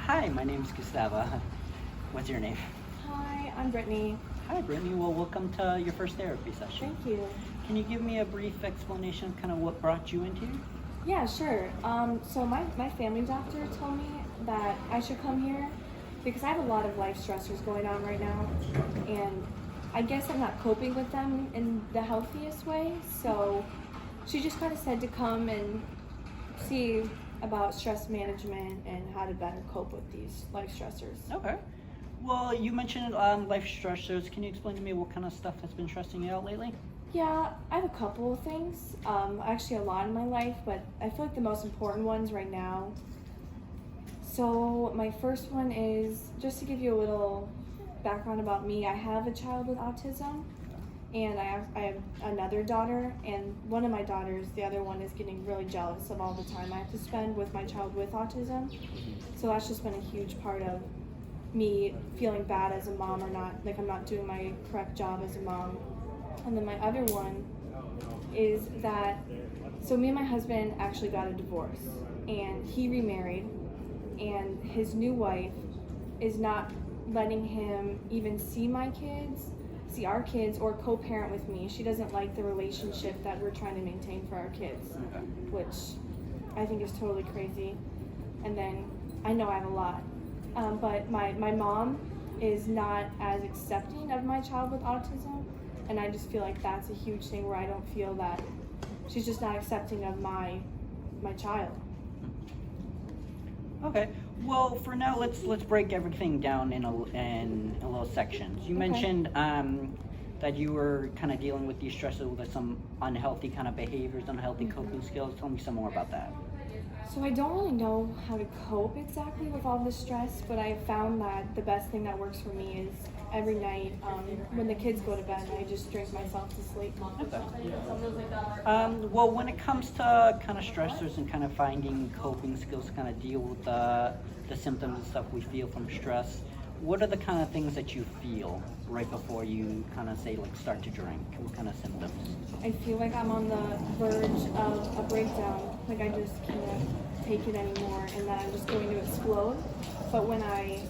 Hi, my name's Gustavo. What's your name? Hi, I'm Brittany. Hi, Brittany. Well, welcome to your first therapy session. Thank you. Can you give me a brief explanation of kind of what brought you into here? Yeah, sure. So my family doctor told me that I should come here because I have a lot of life stressors going on right now, and I guess I'm not coping with them in the healthiest way. So she just kind of said to come and see about stress management and how to better cope with these life stressors. Okay. Well, you mentioned life stressors. Can you explain to me what kind of stuff has been stressing you out lately? Yeah, I have a couple of things. Actually, a lot in my life, but I feel like the most important ones right now. So, my first one is just to give you a little background about me. I have a child with autism, and I have another daughter, and one of my daughters, the other one, is getting really jealous of all the time I have to spend with my child with autism. So, that's just been a huge part of me feeling bad as a mom, or not, like I'm not doing my correct job as a mom. And then my other one is that, so me and my husband actually got a divorce, and he remarried, and his new wife is not letting him even see our kids, or co-parent with me. She doesn't like the relationship that we're trying to maintain for our kids, Okay. which I think is totally crazy. And then I know I have a lot, but my mom is not as accepting of my child with autism. And I just feel like that's a huge thing where I don't feel that she's just not accepting of my child. Okay. Well, for now, let's break everything down in a little sections. You Okay. mentioned that you were kind of dealing with these stresses with some unhealthy kind of behaviors, unhealthy coping skills. Tell me some more about that. So I don't really know how to cope exactly with all this stress, but I found that the best thing that works for me is every night when the kids go to bed, I just drink myself to sleep. Okay. Well, when it comes to kind of stressors and kind of finding coping skills to kind of deal with the symptoms and stuff we feel from stress, what are the kind of things that you feel right before you kind of say like start to drink? What kind of symptoms? I feel like I'm on the verge of a breakdown. Like I just can't take it anymore, and that I'm just going to explode. But when I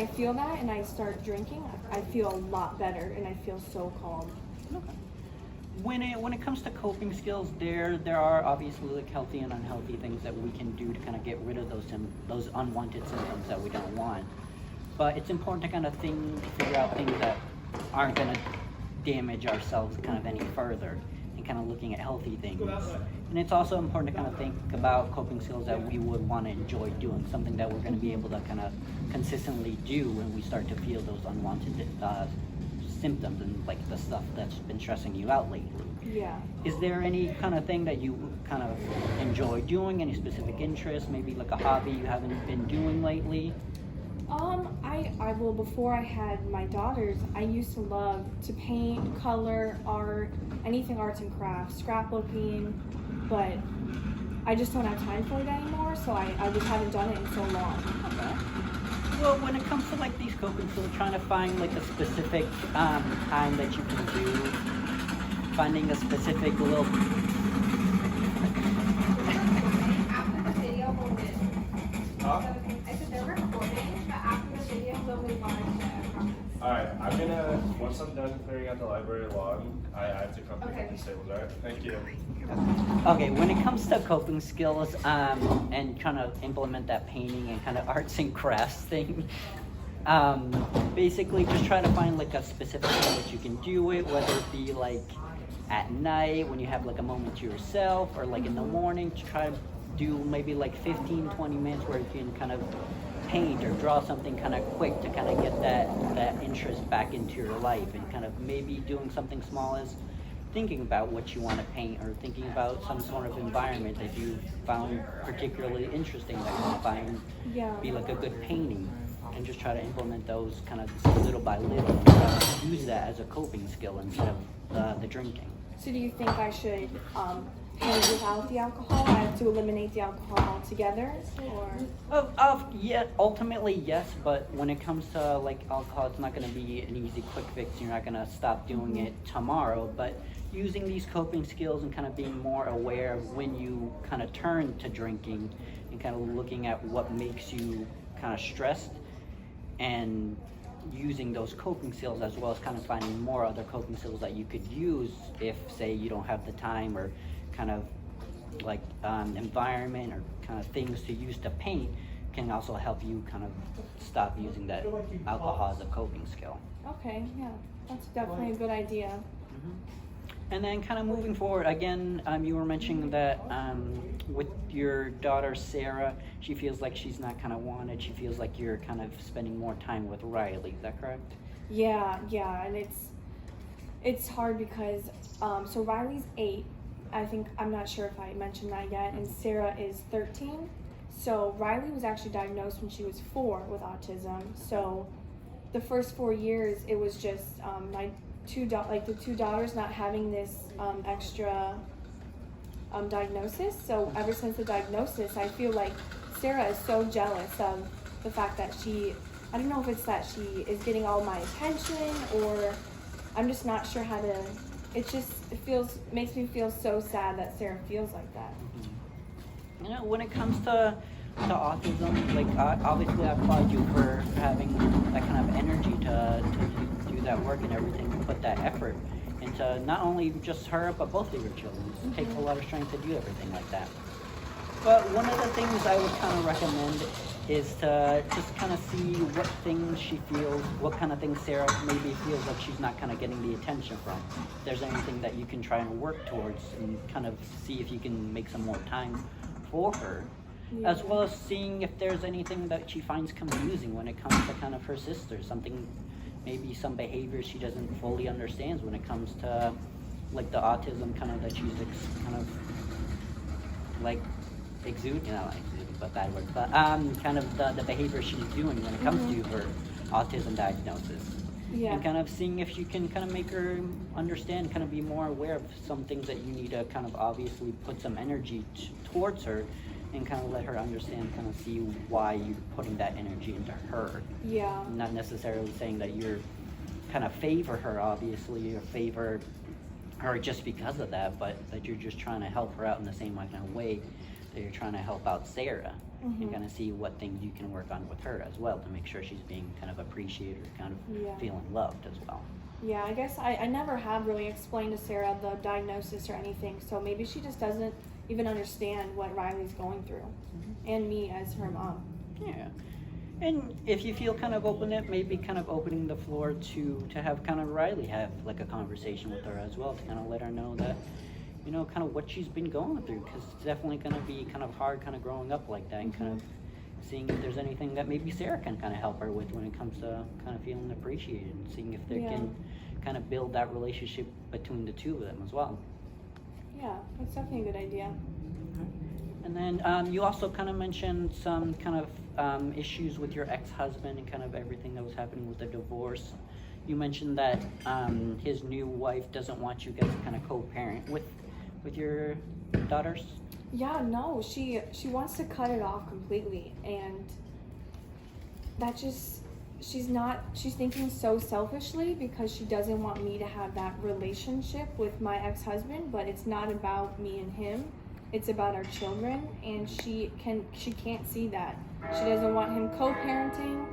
feel that and I start drinking, I feel a lot better, and I feel so calm. Okay. When it comes to coping skills, there are obviously like healthy and unhealthy things that we can do to kind of get rid of those unwanted symptoms that we don't want. But it's important to kind of figure out things that aren't going to damage ourselves kind of any further, and kind of looking at healthy things. And it's also important to kind of think about coping skills that we would want to enjoy doing, something that we're going to be able to kind of consistently do when we start to feel those unwanted symptoms and like the stuff that's been stressing you out lately. Yeah. Is there any kind of thing that you kind of enjoy doing, any specific interest, maybe like a hobby you haven't been doing lately? Well, before I had my daughters, I used to love to paint, color, art, anything arts and crafts, scrapbooking, but I just don't have time for it anymore, so I just haven't done it in so long. Okay. Well, when it comes to like these coping skills, trying to find like a specific time that you can do, finding a specific little. After the video, we'll do. I said they're recording, but after the video, they'll move on to I promise. Alright, once I'm done clearing out the library log, I have to come pick Okay. up these tables, alright? Thank you. Okay, when it comes to coping skills and trying to implement that painting and kind of arts and crafts thing, basically just try to find like a specific way that you can do it, whether it be like at night when you have like a moment to yourself, or like in the morning to try to do maybe like 15-20 minutes where you can kind of paint or draw something kind of quick to kind of get that interest back into your life, and kind of maybe doing something small as thinking about what you want to paint, or thinking about some sort of environment that you found particularly interesting that you find Yeah. be like a good painting, and just try to implement those kind of little by little, and try to use that as a coping skill instead of the drinking. So do you think I should paint without the alcohol? I have to eliminate the alcohol altogether, or? Yeah, ultimately yes, but when it comes to like alcohol, it's not going to be an easy quick fix. You're not going to stop doing it tomorrow, but using these coping skills and kind of being more aware of when you kind of turn to drinking and kind of looking at what makes you kind of stressed and using those coping skills, as well as kind of finding more other coping skills that you could use if, say, you don't have the time or kind of like environment or kind of things to use to paint, can also help you kind of stop using that alcohol as a coping skill. Okay, yeah, that's definitely a good idea. And then kind of moving forward, again, you were mentioning that with your daughter Sarah, she feels like she's not kind of wanted. She feels like you're kind of spending more time with Riley. Is that correct? Yeah, and it's hard because so Riley's 8. I'm not sure if I mentioned that yet, and Sarah is 13. So Riley was actually diagnosed when she was 4 with autism. So the first 4 years, it was just the two daughters not having this extra diagnosis. So ever since the diagnosis, I feel like Sarah is so jealous of the fact that I don't know if it's that she is getting all my attention, or I'm just not sure how to, makes me feel so sad that Sarah feels like that. You know, when it comes to autism, like obviously I applaud you for having that kind of energy to do that work and everything, to put that effort into not only just her but both of your children. It takes a lot of strength to do everything like that. But one of the things I would kind of recommend is to just kind of see what things she feels, what kind of things Sarah maybe feels like she's not kind of getting the attention from. If there's anything that you can try and work towards and kind of see if you can make some more time for her. Yeah. As well as seeing if there's anything that she finds confusing when it comes to kind of her sister, something, maybe some behavior she doesn't fully understands when it comes to like the autism kind of that she's kind of like exuding, not like exuding, but bad word, but kind of the behavior she's doing when it comes to her autism diagnosis. Yeah. And kind of seeing if you can kind of make her understand, kind of be more aware of some things that you need to kind of obviously put some energy towards her, and kind of let her understand, kind of see why you're putting that energy into her. Yeah. Not necessarily saying that you're kind of favor her, obviously, or favor her just because of that, but that you're just trying to help her out in the same kind of way that you're trying to help out Sarah, and kind of see what things you can work on with her as well to make sure she's being kind of appreciated, kind of feeling loved as well. Yeah, I guess I never have really explained to Sarah the diagnosis or anything, so maybe she just doesn't even understand what Riley's going through, and me as her mom. Yeah. And if you feel kind of open, it maybe kind of opening the floor to have kind of Riley have like a conversation with her as well, to kind of let her know that, you know, kind of what she's been going through, because it's definitely going to be kind of hard kind of growing up like that, and kind of seeing if there's anything that maybe Sarah can kind of help her with when it comes to kind of feeling appreciated, and seeing if they can kind of build that relationship between the two of them as well. Yeah, that's definitely a good idea. And then you also kind of mentioned some kind of issues with your ex-husband and kind of everything that was happening with the divorce. You mentioned that his new wife doesn't want you guys to kind of co-parent with your daughters. Yeah, no, she wants to cut it off completely, and that just, she's thinking so selfishly because she doesn't want me to have that relationship with my ex-husband, but it's not about me and him, it's about our children, and she can't see that. She doesn't want him co-parenting,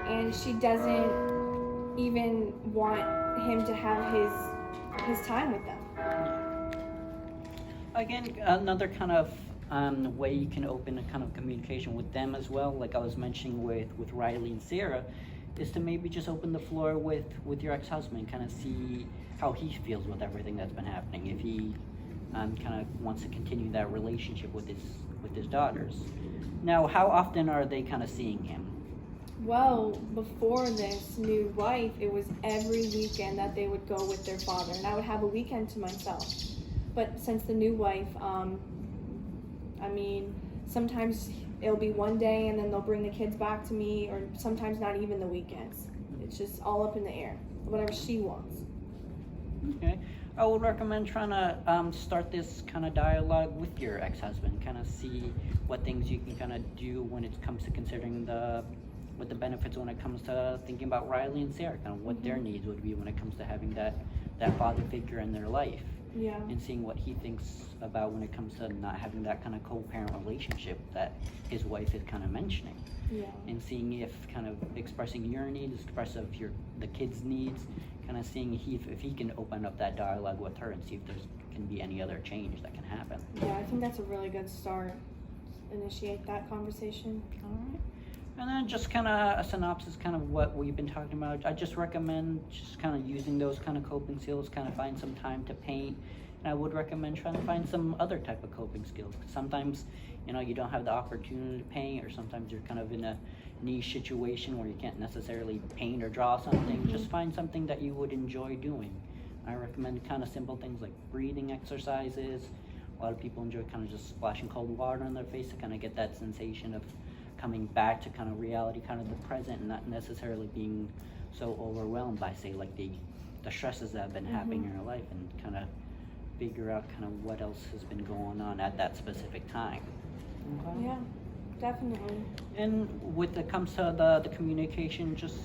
and she doesn't even want him to have his time with them. Again, another kind of way you can open a kind of communication with them as well, like I was mentioning with Riley and Sarah, is to maybe just open the floor with your ex-husband, kind of see how he feels with everything that's been happening, if he kind of wants to continue that relationship with his daughters. Now, how often are they kind of seeing him? Well, before this new wife, it was every weekend that they would go with their father, and I would have a weekend to myself. But since the new wife, I mean, sometimes it'll be one day and then they'll bring the kids back to me, or sometimes not even the weekends. It's just all up in the air, whatever she wants. Okay. I would recommend trying to start this kind of dialogue with your ex-husband, kind of see what things you can kind of do when it comes to considering what the benefits when it comes to thinking about Riley and Sarah, kind of what their needs would be when it comes to having that father figure in their life. Yeah. and seeing what he thinks about when it comes to not having that kind of co-parent relationship that his wife is kind of mentioning. Yeah. And seeing if kind of expressing your needs, expressive of the kid's needs, kind of seeing if he can open up that dialogue with her and see if there's can be any other change that can happen. Yeah, I think that's a really good start. Initiate that conversation. All right. And then just kind of a synopsis, kind of what we've been talking about. I just recommend just kind of using those kind of coping skills, kind of find some time to paint. And I would recommend trying to find some other type of coping skills. 'Cause sometimes, you know, you don't have the opportunity to paint, or sometimes you're kind of in a niche situation where you can't necessarily paint or draw something. Just find something that you would enjoy doing. I recommend kind of simple things like breathing exercises. A lot of people enjoy kind of just splashing cold water on their face to kind of get that sensation of coming back to kind of reality, kind of the present, and not necessarily being so overwhelmed by, say, like the stresses that have been happening in your life, and kind of figure out kind of what else has been going on at that specific time. Okay? Yeah, definitely. And with it comes to the communication, just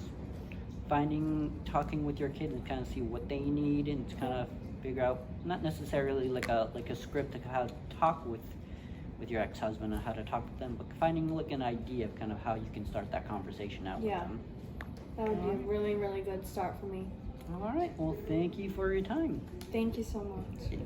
talking with your kid and kind of see what they need, and to kind of figure out, not necessarily like a script of how to talk with your ex-husband and how to talk with them, but finding like an idea of kind of how you can start that conversation out Yeah. with them. That would be a really, really good start for me. All right. Well, thank you for your time. Thank you so much. Yeah.